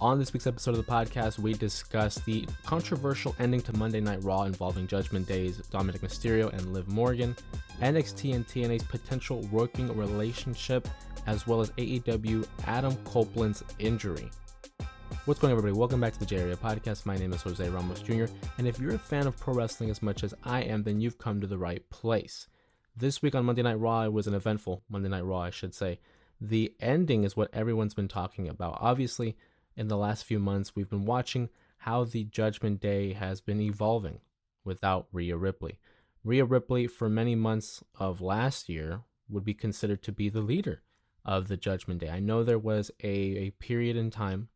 On this week's episode of the podcast, we discuss the controversial ending to Monday Night Raw involving Judgment Day's Dominik Mysterio and Liv Morgan, NXT and TNA's potential working relationship, as well as AEW Adam Copeland'ss injury. What's going on, everybody? Welcome back to the J Area Podcast. My name is Jose Ramos Jr., and if you're a fan of pro wrestling as much as I am, then you've come to the right place. This week on Monday Night Raw, it was an eventful Monday Night Raw, I should say. The ending is what everyone's been talking about. Obviously, in the last few months, we've been watching how the Judgment Day has been evolving without Rhea Ripley. Rhea Ripley, for many months of last year, would be considered to be the leader of the Judgment Day. I know there was a period in time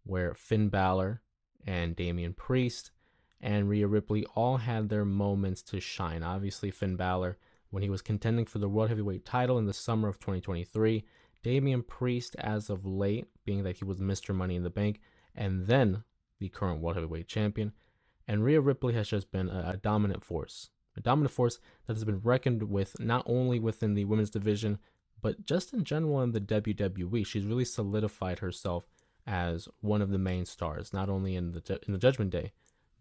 where Finn Balor and Damian Priest and Rhea Ripley all had their moments to shine. Obviously, Finn Balor, when he was contending for the World Heavyweight title in the summer of 2023, Damian Priest, as of late, being that he was Mr. Money in the Bank, and then the current World Heavyweight Champion. And Rhea Ripley has just been a dominant force. A dominant force that has been reckoned with not only within the women's division, but just in general in the WWE. She's really solidified herself as one of the main stars, not only in the Judgment Day,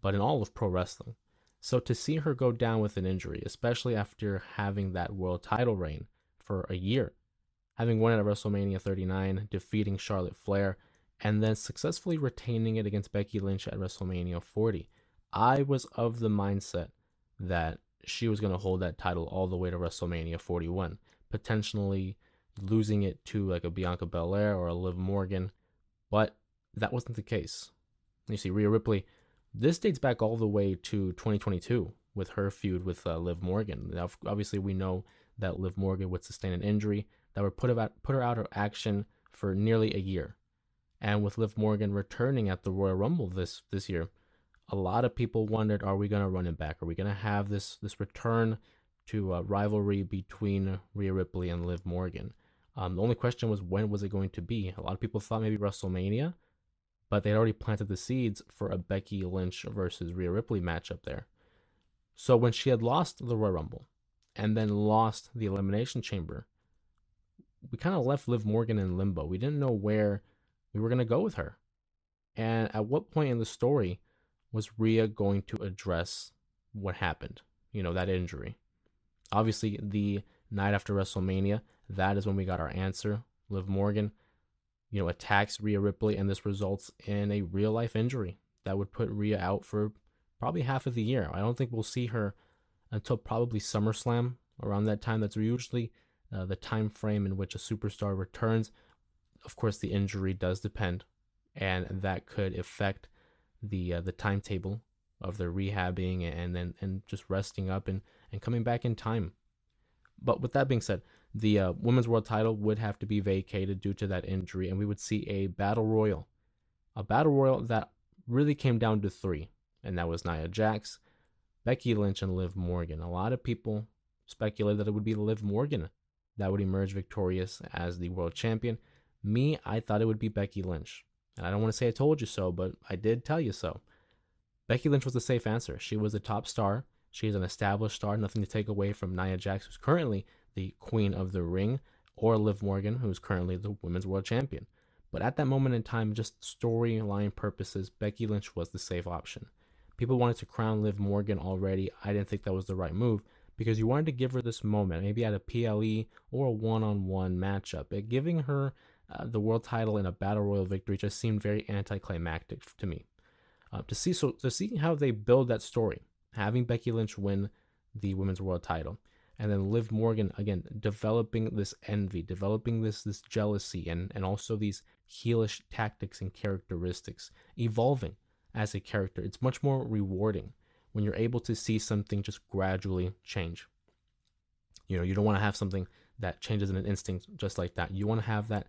but in all of pro wrestling. So to see her go down with an injury, especially after having that world title reign for a year, having won it at WrestleMania 39, defeating Charlotte Flair, and then successfully retaining it against Becky Lynch at WrestleMania 40. I was of the mindset that she was going to hold that title all the way to WrestleMania 41, potentially losing it to like a Bianca Belair or a Liv Morgan, but that wasn't the case. You see, Rhea Ripley, this dates back all the way to 2022 with her feud with Liv Morgan. Now, obviously, we know that Liv Morgan would sustain an injury that would put her out of action for nearly a year. And with Liv Morgan returning at the Royal Rumble this year, a lot of people wondered, are we going to run it back? Are we going to have this return to a rivalry between Rhea Ripley and Liv Morgan? The only question was, when was it going to be? A lot of people thought maybe WrestleMania, but they had already planted the seeds for a Becky Lynch versus Rhea Ripley matchup there. So when she had lost the Royal Rumble and then lost the Elimination Chamber, we kind of left Liv Morgan in limbo. We didn't know where we were going to go with her. And at what point in the story was Rhea going to address what happened? You know, that injury. Obviously, the night after WrestleMania, that is when we got our answer. Liv Morgan, attacks Rhea Ripley, and this results in a real-life injury that would put Rhea out for probably half of the year. I don't think we'll see her until probably SummerSlam. Around that time, that's usually the time frame in which a superstar returns. Of course, the injury does depend, and that could affect the timetable of their rehabbing and just resting up and coming back in time. But with that being said, the women's world title would have to be vacated due to that injury, and we would see a battle royal that really came down to three, and that was Nia Jax, Becky Lynch, and Liv Morgan. A lot of people speculated that it would be Liv Morgan that would emerge victorious as the world champion. Me, I thought it would be Becky Lynch. And I don't want to say I told you so, but I did tell you so. Becky Lynch was the safe answer. She was a top star. She is an established star. Nothing to take away from Nia Jax, who's currently the queen of the ring, or Liv Morgan, who's currently the women's world champion. But at that moment in time, just storyline purposes, Becky Lynch was the safe option. People wanted to crown Liv Morgan already. I didn't think that was the right move, because you wanted to give her this moment, maybe at a PLE or a one-on-one matchup. But giving her the world title in a battle royal victory just seemed very anticlimactic to me. To see how they build that story, having Becky Lynch win the women's world title, and then Liv Morgan again developing this envy, developing this jealousy, and also these heelish tactics and characteristics, evolving as a character. It's much more rewarding when you're able to see something just gradually change. You don't want to have something that changes in an instant just like that. You want to have that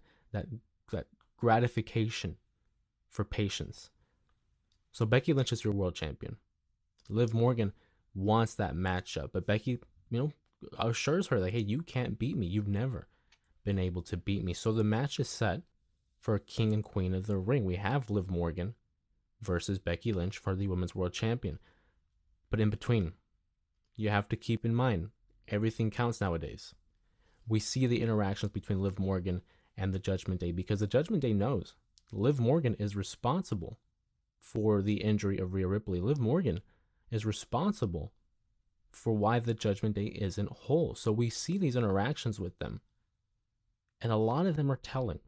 gratification for patience. So Becky Lynch is your world champion. Liv Morgan wants that matchup, but Becky, assures her that, hey, you can't beat me. You've never been able to beat me. So the match is set for king and queen of the ring. We have Liv Morgan versus Becky Lynch for the women's world champion. But in between, you have to keep in mind, everything counts nowadays. We see the interactions between Liv Morgan and the Judgment Day, because the Judgment Day knows Liv Morgan is responsible for the injury of Rhea Ripley. Liv Morgan is responsible for why the Judgment Day isn't whole. So we see these interactions with them, and a lot of them are telling.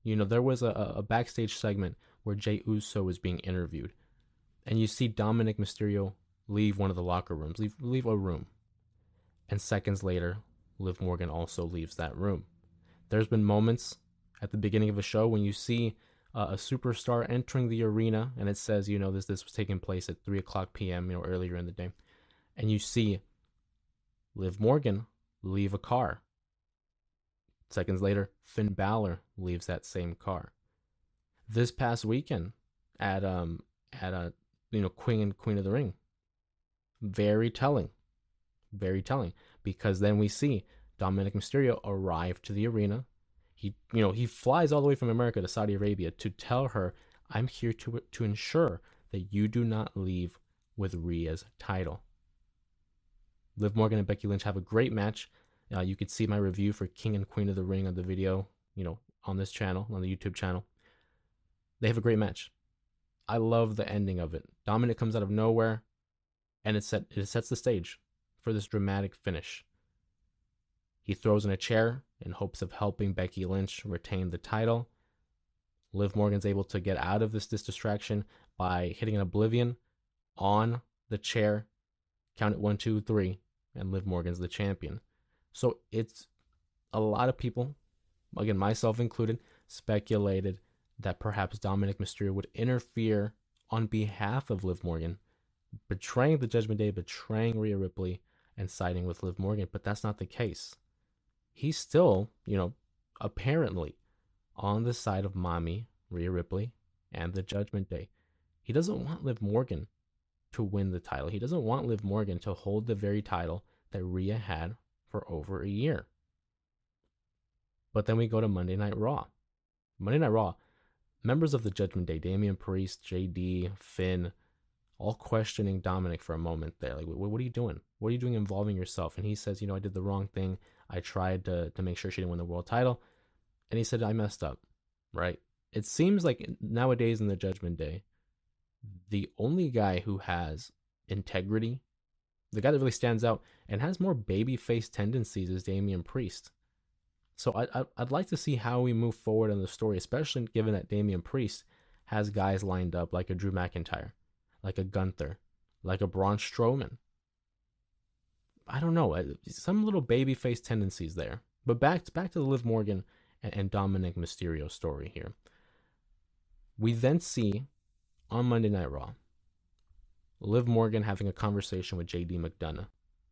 There was a backstage segment where Jey Uso was being interviewed, and you see Dominik Mysterio leave one of the locker rooms, leave a room, and seconds later, Liv Morgan also leaves that room. There's been moments at the beginning of a show when you see a superstar entering the arena, and it says, this was taking place at 3:00 p.m., earlier in the day, and you see Liv Morgan leave a car. Seconds later, Finn Balor leaves that same car. This past weekend at Queen of the Ring, very telling, because then we see Dominik Mysterio arrive to the arena. He flies all the way from America to Saudi Arabia to tell her, I'm here to ensure that you do not leave with Rhea's title. Liv Morgan and Becky Lynch have a great match. You could see my review for King and Queen of the Ring on the video, on this channel, on the YouTube channel. They have a great match. I love the ending of it. Dominik comes out of nowhere, and it sets the stage for this dramatic finish. He throws in a chair in hopes of helping Becky Lynch retain the title. Liv Morgan's able to get out of this distraction by hitting an oblivion on the chair. Count it 1, 2, 3, and Liv Morgan's the champion. So it's a lot of people, again, myself included, speculated that perhaps Dominik Mysterio would interfere on behalf of Liv Morgan, betraying the Judgment Day, betraying Rhea Ripley, and siding with Liv Morgan. But that's not the case. He's still, apparently on the side of Mommy, Rhea Ripley, and the Judgment Day. He doesn't want Liv Morgan to win the title. He doesn't want Liv Morgan to hold the very title that Rhea had for over a year. But then we go to Monday Night Raw. Monday Night Raw, members of the Judgment Day, Damian Priest, JD, Finn, all questioning Dominik for a moment there. Like, what are you doing? What are you doing involving yourself? And he says, I did the wrong thing. I tried to make sure she didn't win the world title. And he said, I messed up, right? It seems like nowadays in the Judgment Day, the only guy who has integrity, the guy that really stands out and has more babyface tendencies, is Damian Priest. So I'd like to see how we move forward in the story, especially given that Damian Priest has guys lined up like a Drew McIntyre, like a Gunther, like a Braun Strowman. I don't know, some little babyface tendencies there. But back to the Liv Morgan and Dominik Mysterio story here. We then see on Monday Night Raw, Liv Morgan having a conversation with JD McDonough.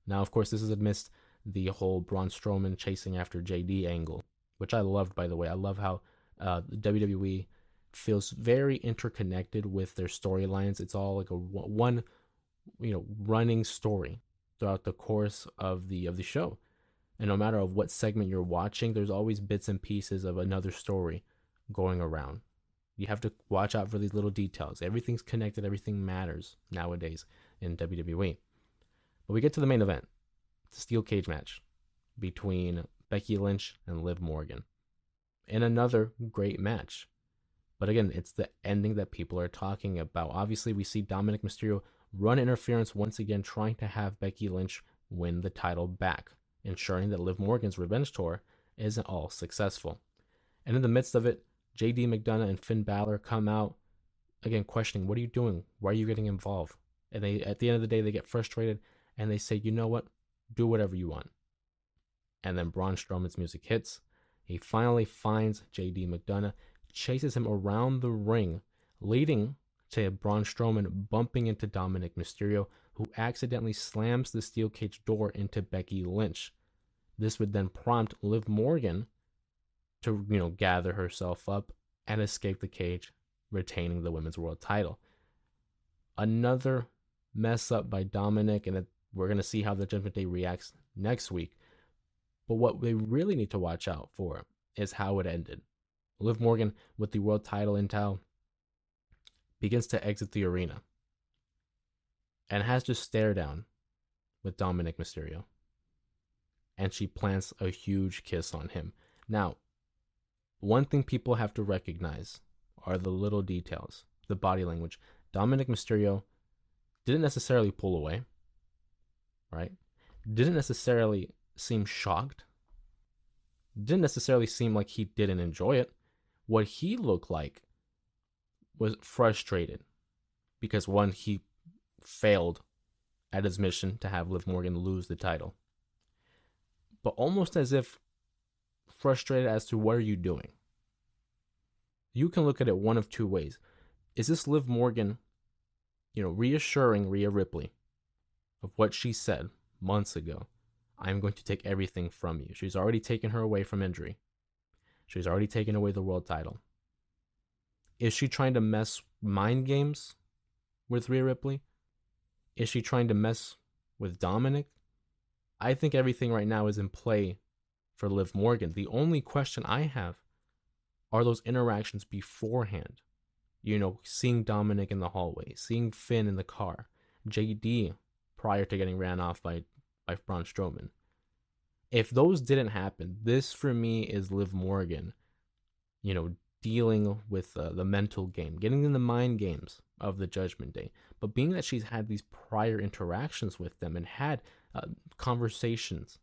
Now, of course, this is amidst the whole Braun Strowman chasing after JD angle, which I loved, by the way. I love how WWE feels very interconnected with their storylines. It's all like a one, running story throughout the course of the show. And no matter of what segment you're watching, there's always bits and pieces of another story going around. You have to watch out for these little details. Everything's connected. Everything matters nowadays in WWE. But we get to the main event. It's a steel cage match between Becky Lynch and Liv Morgan. In another great match. But again, it's the ending that people are talking about. Obviously, we see Dominik Mysterio run interference once again, trying to have Becky Lynch win the title back, ensuring that Liv Morgan's revenge tour isn't all successful. And in the midst of it, JD McDonough and Finn Balor come out, again, questioning, what are you doing? Why are you getting involved? And they, at the end of the day, they get frustrated and they say, you know what? Do whatever you want. And then Braun Strowman's music hits. He finally finds JD McDonough, chases him around the ring, leading to Braun Strowman bumping into Dominik Mysterio, who accidentally slams the steel cage door into Becky Lynch. This would then prompt Liv Morgan to, gather herself up and escape the cage, retaining the Women's World title. Another mess up by Dominik, and we're going to see how the Judgment Day reacts next week. But what we really need to watch out for is how it ended. Liv Morgan, with the world title in tow, begins to exit the arena and has to stare down with Dominik Mysterio. And she plants a huge kiss on him. Now, one thing people have to recognize are the little details, the body language. Dominik Mysterio didn't necessarily pull away, right? Didn't necessarily seem shocked. Didn't necessarily seem like he didn't enjoy it. What he looked like was frustrated because, one, he failed at his mission to have Liv Morgan lose the title. But almost as if frustrated as to, what are you doing? You can look at it one of two ways. Is this Liv Morgan, reassuring Rhea Ripley of what she said months ago? I'm going to take everything from you. She's already taken her away from injury. She's already taken away the world title. Is she trying to mess mind games with Rhea Ripley? Is she trying to mess with Dominik? I think everything right now is in play for Liv Morgan. The only question I have are those interactions beforehand. Seeing Dominik in the hallway, seeing Finn in the car, JD prior to getting ran off by Braun Strowman. If those didn't happen, this for me is Liv Morgan, dealing with the mental game, getting in the mind games of the Judgment Day. But being that she's had these prior interactions with them and had conversations,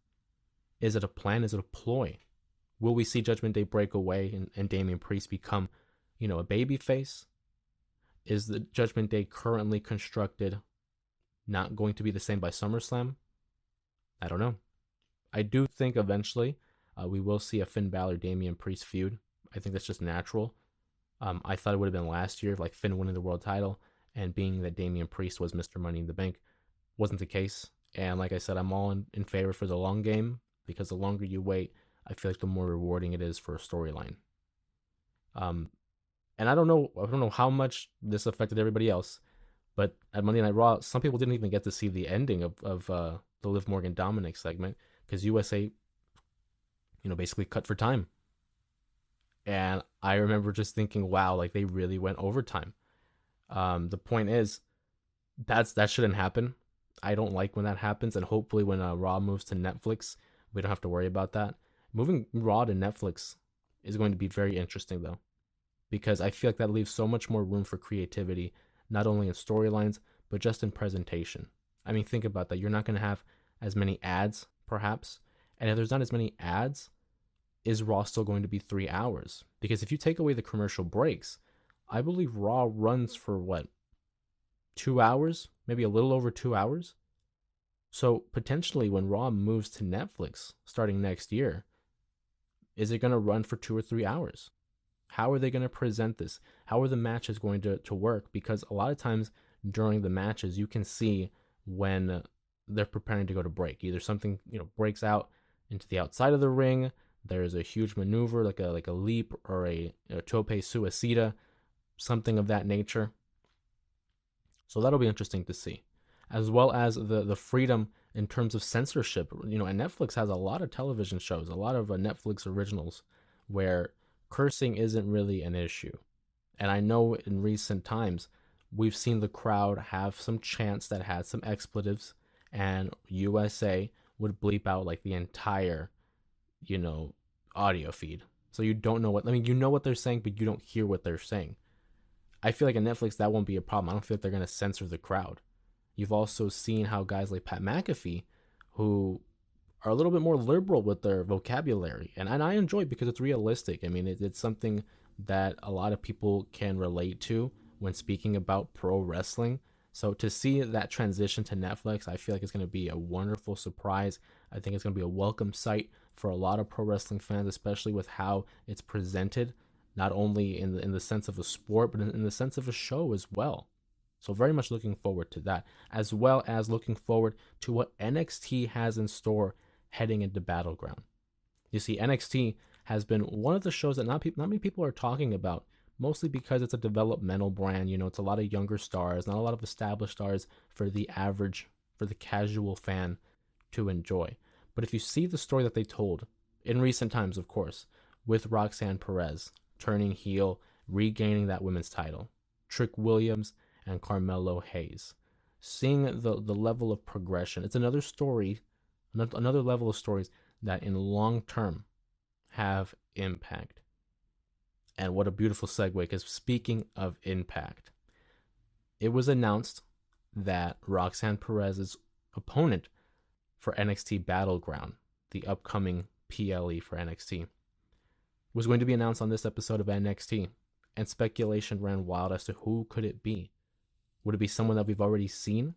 is it a plan? Is it a ploy? Will we see Judgment Day break away and Damian Priest become, a babyface? Is the Judgment Day currently constructed not going to be the same by SummerSlam? I don't know. I do think eventually we will see a Finn Balor Damian Priest feud. I think that's just natural. I thought it would have been last year, like Finn winning the world title, and being that Damian Priest was Mr. Money in the Bank. Wasn't the case. And like I said, I'm all in favor for the long game, because the longer you wait, I feel like the more rewarding it is for a storyline. And I don't know how much this affected everybody else, but at Monday Night Raw, some people didn't even get to see the ending of the Liv Morgan Dominik segment, because USA, basically cut for time. And I remember just thinking, wow, like they really went overtime. The point is, that shouldn't happen. I don't like when that happens, and hopefully when Raw moves to Netflix, we don't have to worry about that. Moving Raw to Netflix is going to be very interesting, though, because I feel like that leaves so much more room for creativity, not only in storylines, but just in presentation. I mean, think about that. You're not going to have as many ads, perhaps. And if there's not as many ads, is Raw still going to be 3 hours? Because if you take away the commercial breaks, I believe Raw runs for 2 hours? Maybe a little over 2 hours? So potentially when Raw moves to Netflix starting next year, is it going to run for 2 or 3 hours? How are they going to present this? How are the matches going to work? Because a lot of times during the matches, you can see when they're preparing to go to break. Either something, breaks out into the outside of the ring, there's a huge maneuver like a leap or a tope suicida, something of that nature. So that'll be interesting to see, as well as the freedom in terms of censorship. And Netflix has a lot of television shows, a lot of Netflix originals where cursing isn't really an issue. And I know in recent times we've seen the crowd have some chants that had some expletives, and USA would bleep out like the entire audio feed. So you don't know you know what they're saying, but you don't hear what they're saying. I feel like in Netflix that won't be a problem. I don't feel like they're going to censor the crowd. You've also seen how guys like Pat McAfee, who are a little bit more liberal with their vocabulary, and I enjoy it because it's realistic. I mean, it's something that a lot of people can relate to when speaking about pro wrestling. So to see that transition to Netflix, I feel like it's going to be a wonderful surprise. I think it's going to be a welcome sight for a lot of pro wrestling fans, especially with how it's presented, not only in the sense of a sport, but in the sense of a show as well. So very much looking forward to that, as well as looking forward to what NXT has in store heading into Battleground. You see, NXT has been one of the shows that not many people are talking about, mostly because it's a developmental brand. It's a lot of younger stars, not a lot of established stars for the casual fan to enjoy. But if you see the story that they told in recent times, of course, with Roxanne Perez turning heel, regaining that women's title, Trick Williams and Carmelo Hayes, seeing the level of progression, it's another story, another level of stories that in long term have impact. And what a beautiful segue, because speaking of Impact, it was announced that Roxanne Perez's opponent for NXT Battleground, the upcoming PLE for NXT, was going to be announced on this episode of NXT, and speculation ran wild as to who could it be. Would it be someone that we've already seen?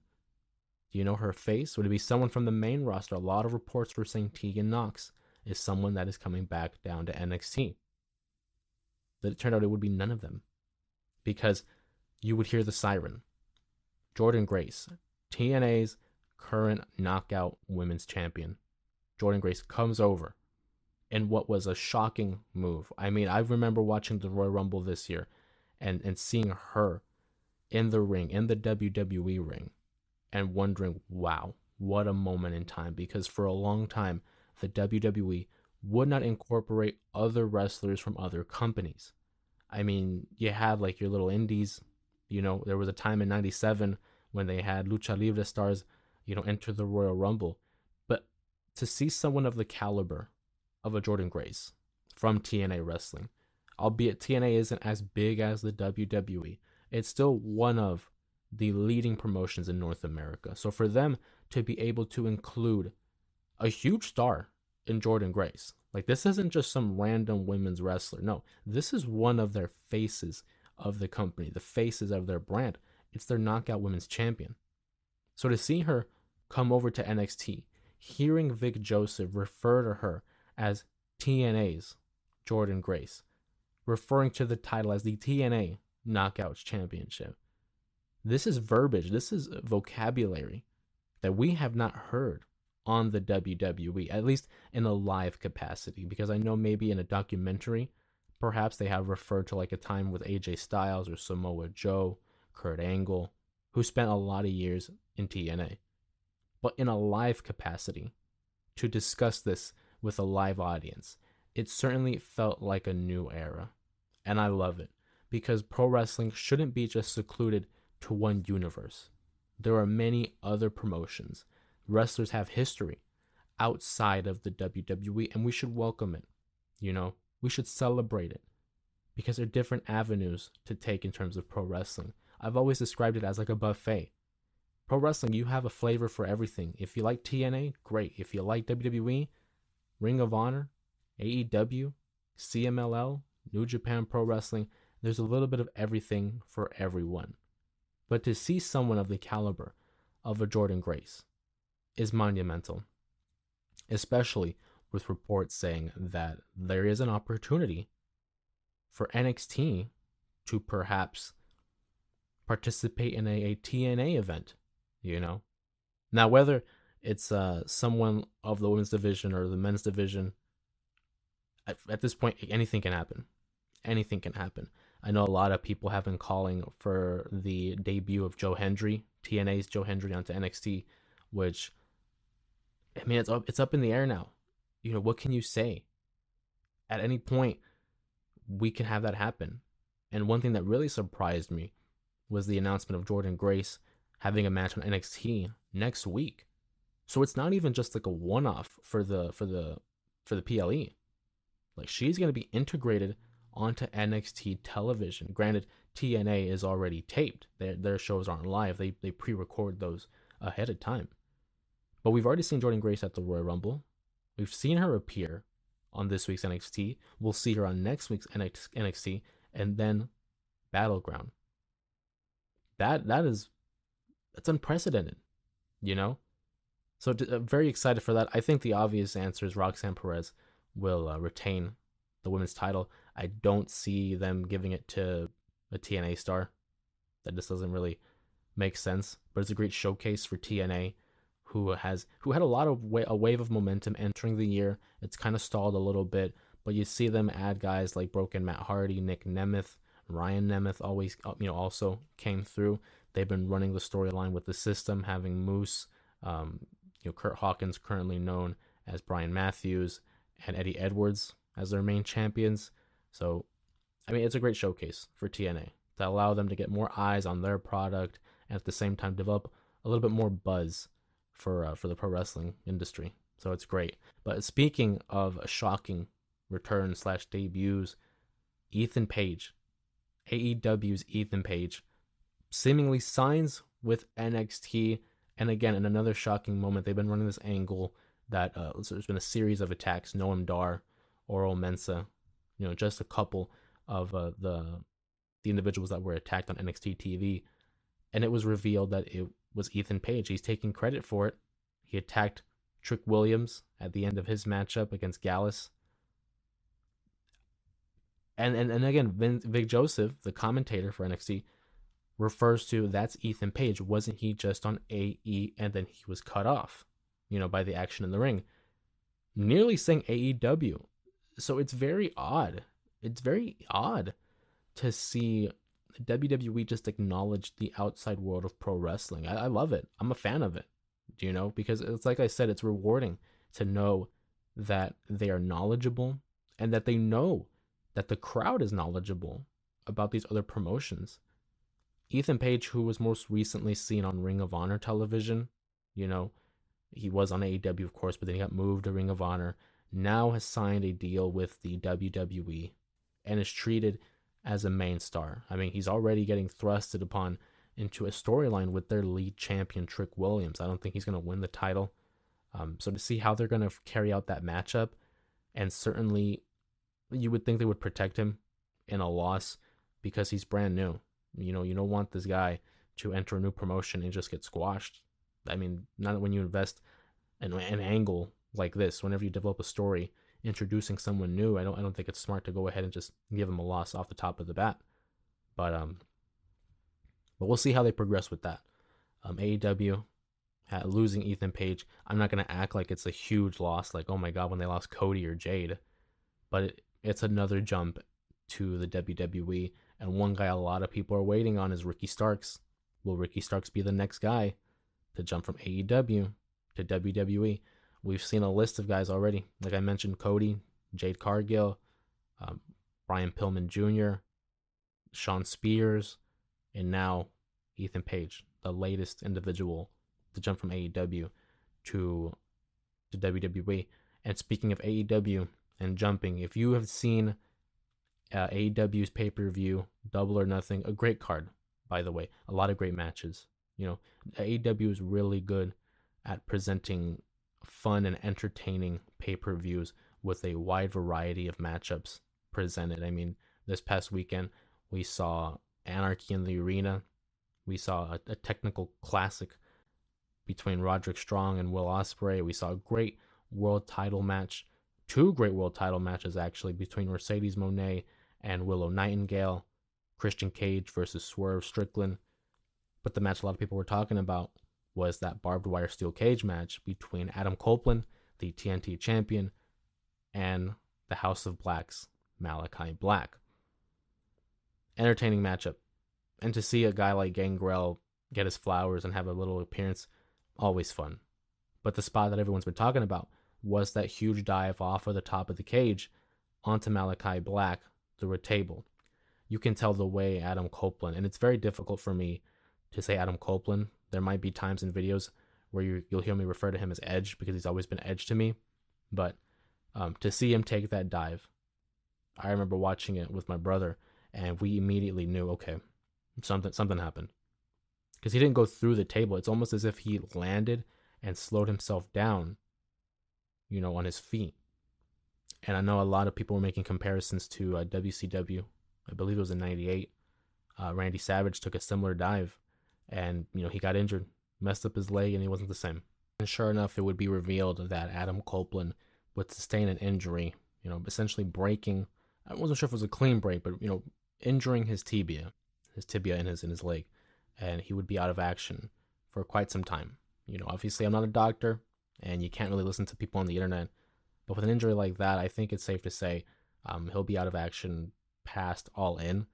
Do you know her face? Would it be someone from the main roster? A lot of reports were saying Tegan Nox is someone that is coming back down to NXT. But it turned out it would be none of them, because you would hear the siren. Jordynne Grace, TNA's current knockout women's champion. Jordynne Grace comes over in what was a shocking move. I mean, I remember watching the Royal Rumble this year and seeing her in the ring, in the WWE ring, and wondering, wow, what a moment in time. Because for a long time, the WWE would not incorporate other wrestlers from other companies. I mean, you had like your little indies. You know, there was a time in 97 when they had Lucha Libre stars, enter the Royal Rumble. But to see someone of the caliber of a Jordynne Grace from TNA Wrestling, albeit TNA isn't as big as the WWE, it's still one of the leading promotions in North America. So for them to be able to include a huge star in Jordynne Grace, like, this isn't just some random women's wrestler. No, this is one of their faces of the company, the faces of their brand. It's their knockout women's champion. So to see her come over to NXT, hearing Vic Joseph refer to her as TNA's Jordynne Grace, referring to the title as the TNA Knockouts Championship, this is verbiage, this is vocabulary that we have not heard on the WWE, at least in a live capacity. Because I know maybe in a documentary, perhaps they have referred to like a time with AJ Styles or Samoa Joe, Kurt Angle, who spent a lot of years in TNA. But in a live capacity, to discuss this with a live audience, it certainly felt like a new era. And I love it, because pro wrestling shouldn't be just secluded to one universe. There are many other promotions. Wrestlers have history outside of the WWE, and we should welcome it. We should celebrate it, because there are different avenues to take in terms of pro wrestling. I've always described it as like a buffet. Pro wrestling, you have a flavor for everything. If you like TNA, great. If you like WWE, Ring of Honor, AEW, CMLL, New Japan Pro Wrestling, there's a little bit of everything for everyone. But to see someone of the caliber of a Jordynne Grace is monumental, especially with reports saying that there is an opportunity for NXT to perhaps participate in a TNA event, Now, whether it's someone of the women's division or the men's division, at this point, anything can happen. Anything can happen. I know a lot of people have been calling for the debut of Joe Hendry, TNA's Joe Hendry, onto NXT, which, I mean, it's up in the air now. What can you say? At any point, we can have that happen. And one thing that really surprised me was the announcement of Jordynne Grace having a match on NXT next week. So it's not even just like a one-off for the PLE. Like, she's going to be integrated onto NXT television. Granted, TNA is already taped. Their shows aren't live. They pre-record those ahead of time. But we've already seen Jordynne Grace at the Royal Rumble. We've seen her appear on this week's NXT. We'll see her on next week's NXT, and then Battleground. That's unprecedented, So I'm very excited for that. I think the obvious answer is Roxanne Perez will retain the women's title. I don't see them giving it to a TNA star. That just doesn't really make sense. But it's a great showcase for TNA, who had a lot of a wave of momentum entering the year. It's kind of stalled a little bit, but you see them add guys like Broken Matt Hardy, Nick Nemeth, Ryan Nemeth always also came through. They've been running the storyline with the system, having Moose, Kurt Hawkins, currently known as Brian Matthews, and Eddie Edwards as their main champions. So, I mean, it's a great showcase for TNA to allow them to get more eyes on their product, and at the same time develop a little bit more buzz for the pro wrestling industry. So it's great. But speaking of shocking returns / debuts, Ethan Page, AEW's Ethan Page, seemingly signs with NXT. And again, in another shocking moment, they've been running this angle that so there's been a series of attacks. Noam Dar, Oral Mensa, just a couple of the individuals that were attacked on NXT TV. And it was revealed that it was Ethan Page. He's taking credit for it. He attacked Trick Williams at the end of his matchup against Gallus. And again, Vic Joseph, the commentator for NXT, refers to that's Ethan Page. Wasn't he just on AE and then he was cut off, by the action in the ring? Nearly saying AEW. So it's very odd. It's very odd to see WWE just acknowledge the outside world of pro wrestling. I love it. I'm a fan of it, because it's like I said, it's rewarding to know that they are knowledgeable and that they know that the crowd is knowledgeable about these other promotions. Ethan Page, who was most recently seen on Ring of Honor television, he was on AEW, of course, but then he got moved to Ring of Honor, now has signed a deal with the WWE and is treated as a main star. I mean, he's already getting thrusted upon into a storyline with their lead champion, Trick Williams. I don't think he's going to win the title. So to see how they're going to carry out that matchup, and certainly you would think they would protect him in a loss because he's brand new. You don't want this guy to enter a new promotion and just get squashed. I mean, not when you invest in an angle like this. Whenever you develop a story introducing someone new, I don't think it's smart to go ahead and just give him a loss off the top of the bat. But we'll see how they progress with that. AEW losing Ethan Page. I'm not gonna act like it's a huge loss, like, oh my god, when they lost Cody or Jade, but it's another jump to the WWE. And one guy a lot of people are waiting on is Ricky Starks. Will Ricky Starks be the next guy to jump from AEW to WWE? We've seen a list of guys already. Like I mentioned, Cody, Jade Cargill, Brian Pillman Jr., Sean Spears, and now Ethan Page, the latest individual to jump from AEW to WWE. And speaking of AEW and jumping, if you have seen AEW's pay-per-view, Double or Nothing, a great card, by the way, a lot of great matches. AEW is really good at presenting fun and entertaining pay-per-views with a wide variety of matchups presented. I mean, this past weekend, we saw Anarchy in the Arena. We saw a technical classic between Roderick Strong and Will Ospreay. We saw a great world title match, two great world title matches, actually, between Mercedes Moné and Willow Nightingale, Christian Cage versus Swerve Strickland. But the match a lot of people were talking about was that barbed wire steel cage match between Adam Copeland, the TNT champion, and the House of Black's Malachi Black. Entertaining matchup. And to see a guy like Gangrel get his flowers and have a little appearance, always fun. But the spot that everyone's been talking about was that huge dive off of the top of the cage onto Malachi Black through a table. You can tell the way Adam Copeland, and it's very difficult for me to say Adam Copeland. There might be times in videos where you'll hear me refer to him as Edge because he's always been Edge to me. But to see him take that dive, I remember watching it with my brother, and we immediately knew, okay, something happened. Because he didn't go through the table. It's almost as if he landed and slowed himself down, on his feet. And I know a lot of people were making comparisons to WCW. I believe it was in '98. Randy Savage took a similar dive, and he got injured, messed up his leg, and he wasn't the same. And sure enough, it would be revealed that Adam Copeland would sustain an injury, essentially breaking. I wasn't sure if it was a clean break, but injuring his tibia in his leg, and he would be out of action for quite some time. Obviously, I'm not a doctor, and you can't really listen to people on the internet. But with an injury like that, I think it's safe to say he'll be out of action past All In,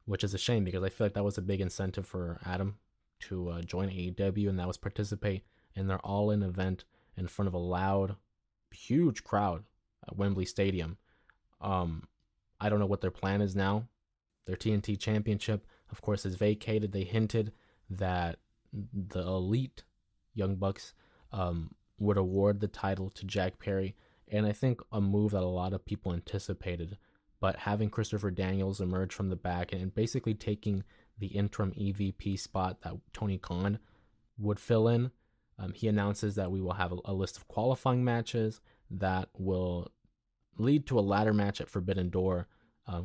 which is a shame because I feel like that was a big incentive for Adam to join AEW, and that was participate in their All In event in front of a loud, huge crowd at Wembley Stadium. I don't know what their plan is now. Their TNT championship, of course, is vacated. They hinted that the Elite Young Bucks would award the title to Jack Perry, and I think a move that a lot of people anticipated but having Christopher Daniels emerge from the back and basically taking the interim EVP spot that Tony Khan would fill in. He announces that we will have a list of qualifying matches that will lead to a ladder match at Forbidden Door,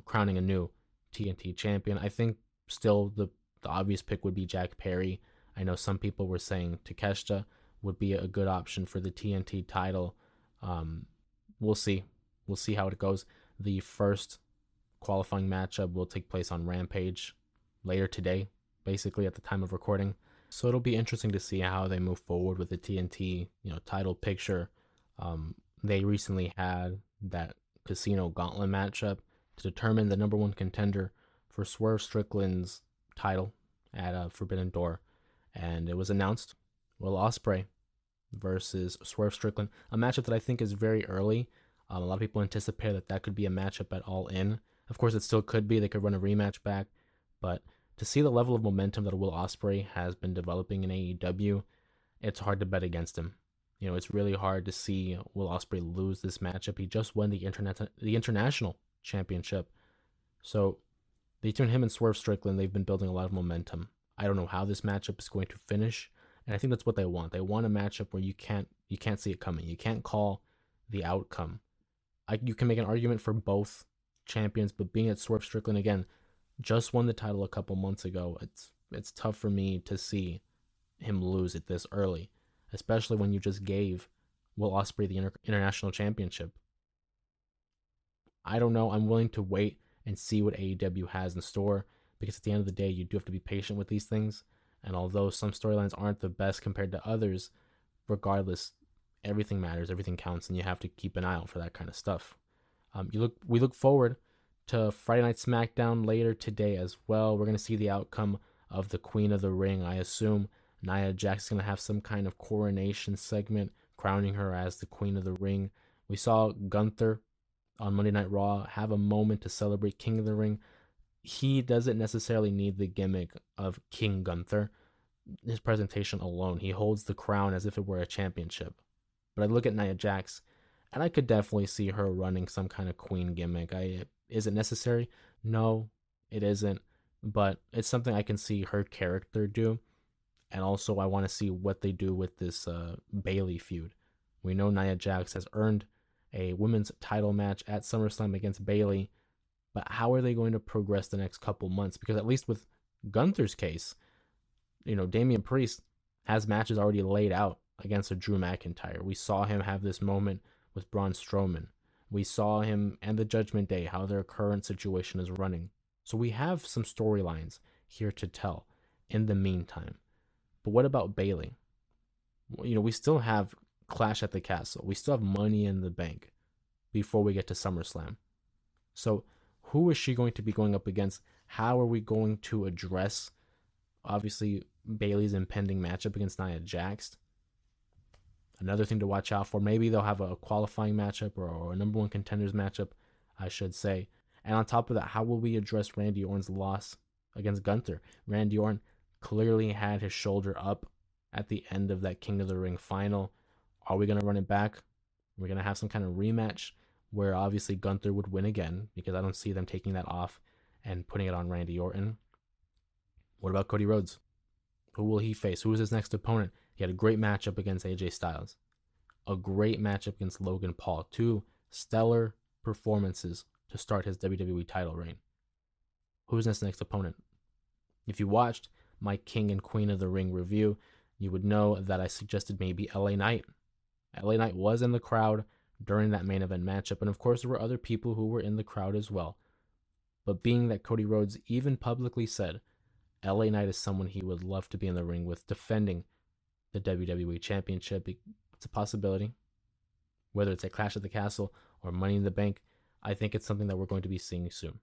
crowning a new TNT champion. I think still the obvious pick would be Jack Perry. I know some people were saying Takeshita would be a good option for the TNT title. We'll see. We'll see how it goes. The first qualifying matchup will take place on Rampage later today, basically at the time of recording. So it'll be interesting to see how they move forward with the TNT, title picture. They recently had that Casino Gauntlet matchup to determine the number one contender for Swerve Strickland's title at Forbidden Door, and it was announced: Will Ospreay versus Swerve Strickland, a matchup that I think is very early. A lot of people anticipate that could be a matchup at All In. Of course, it still could be. They could run a rematch back, but to see the level of momentum that Will Ospreay has been developing in AEW, it's hard to bet against him. It's really hard to see Will Ospreay lose this matchup. He just won the international championship. So between him and Swerve Strickland, they've been building a lot of momentum. I don't know how this matchup is going to finish, and I think that's what they want. They want a matchup where you can't see it coming. You can't call the outcome. You can make an argument for both champions, but being at Swerve Strickland again, just won the title a couple months ago. It's tough for me to see him lose it this early, especially when you just gave Will Ospreay the international championship. I don't know. I'm willing to wait and see what AEW has in store, because at the end of the day, you do have to be patient with these things. And although some storylines aren't the best compared to others, regardless, everything matters, everything counts, and you have to keep an eye out for that kind of stuff. We look forward to Friday Night SmackDown later today as well. We're going to see the outcome of the Queen of the Ring. I assume Nia Jax is going to have some kind of coronation segment, crowning her as the Queen of the Ring. We saw Gunther on Monday Night Raw have a moment to celebrate King of the Ring. He doesn't necessarily need the gimmick of King Gunther. His presentation alone, he holds the crown as if it were a championship. But I look at Nia Jax, and I could definitely see her running some kind of queen gimmick. Is it necessary? No, it isn't. But it's something I can see her character do. And also, I want to see what they do with this Bayley feud. We know Nia Jax has earned a women's title match at SummerSlam against Bayley. But how are they going to progress the next couple months? Because at least with Gunther's case, Damian Priest has matches already laid out against a Drew McIntyre. We saw him have this moment with Braun Strowman. We saw him and the Judgment Day, how their current situation is running. So we have some storylines here to tell in the meantime. But what about Bayley? We still have Clash at the Castle. We still have Money in the Bank before we get to SummerSlam. So who is she going to be going up against? How are we going to address, obviously, Bayley's impending matchup against Nia Jax? Another thing to watch out for. Maybe they'll have a qualifying matchup or a number one contenders matchup, I should say. And on top of that, how will we address Randy Orton's loss against Gunther? Randy Orton clearly had his shoulder up at the end of that King of the Ring final. Are we going to run it back? We're going to have some kind of rematch where obviously Gunther would win again, because I don't see them taking that off and putting it on Randy Orton. What about Cody Rhodes? Who will he face? Who is his next opponent? He had a great matchup against AJ Styles. A great matchup against Logan Paul. 2 stellar performances to start his WWE title reign. Who's his next opponent? If you watched my King and Queen of the Ring review, you would know that I suggested maybe LA Knight. LA Knight was in the crowd during that main event matchup, and of course there were other people who were in the crowd as well. But being that Cody Rhodes even publicly said LA Knight is someone he would love to be in the ring with, defending the WWE Championship, it's a possibility. Whether it's a Clash at the Castle or Money in the Bank, I think it's something that we're going to be seeing soon.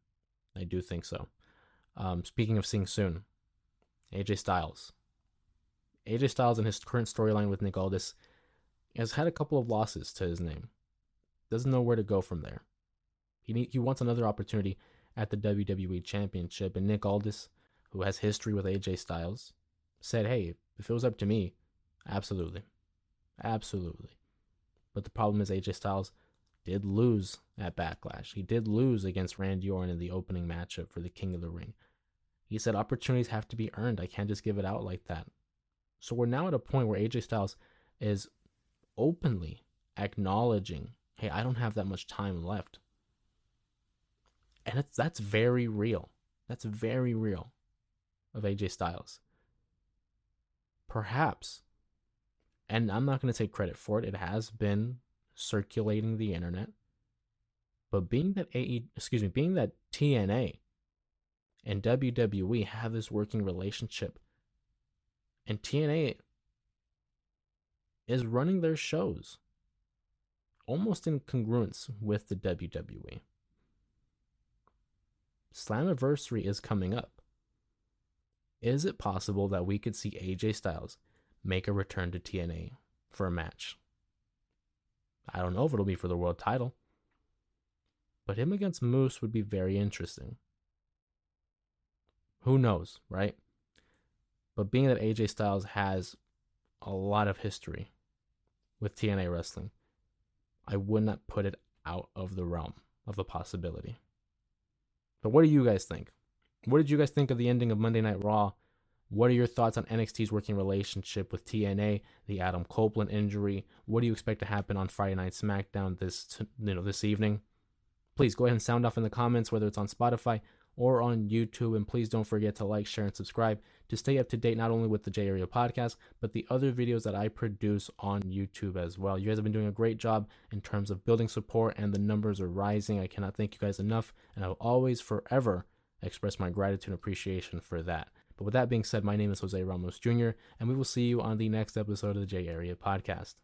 I do think so. Speaking of seeing soon, AJ Styles. AJ Styles in his current storyline with Nick Aldis has had a couple of losses to his name. Doesn't know where to go from there. He wants another opportunity at the WWE Championship, and Nick Aldis, who has history with AJ Styles, said, hey, if it was up to me, absolutely. Absolutely. But the problem is AJ Styles did lose at Backlash. He did lose against Randy Orton in the opening matchup for the King of the Ring. He said opportunities have to be earned. I can't just give it out like that. So we're now at a point where AJ Styles is openly acknowledging, hey, I don't have that much time left. And that's very real. That's very real of AJ Styles. Perhaps, and I'm not going to take credit for it, it has been circulating the internet, but being that TNA and WWE have this working relationship, and TNA is running their shows almost in congruence with the WWE. Slammiversary is coming up. Is it possible that we could see AJ Styles make a return to TNA for a match? I don't know if it'll be for the world title, but him against Moose would be very interesting. Who knows, right? But being that AJ Styles has a lot of history with TNA wrestling, I would not put it out of the realm of a possibility. But what do you guys think? What did you guys think of the ending of Monday Night Raw? What are your thoughts on NXT's working relationship with TNA, the Adam Copeland injury? What do you expect to happen on Friday Night SmackDown this evening? Please go ahead and sound off in the comments, whether it's on Spotify or on YouTube. And please don't forget to like, share, and subscribe to stay up to date not only with the J Area podcast, but the other videos that I produce on YouTube as well. You guys have been doing a great job in terms of building support, and the numbers are rising. I cannot thank you guys enough, and I will always, forever express my gratitude and appreciation for that. But with that being said, my name is Jose Ramos Jr., and we will see you on the next episode of the J Area podcast.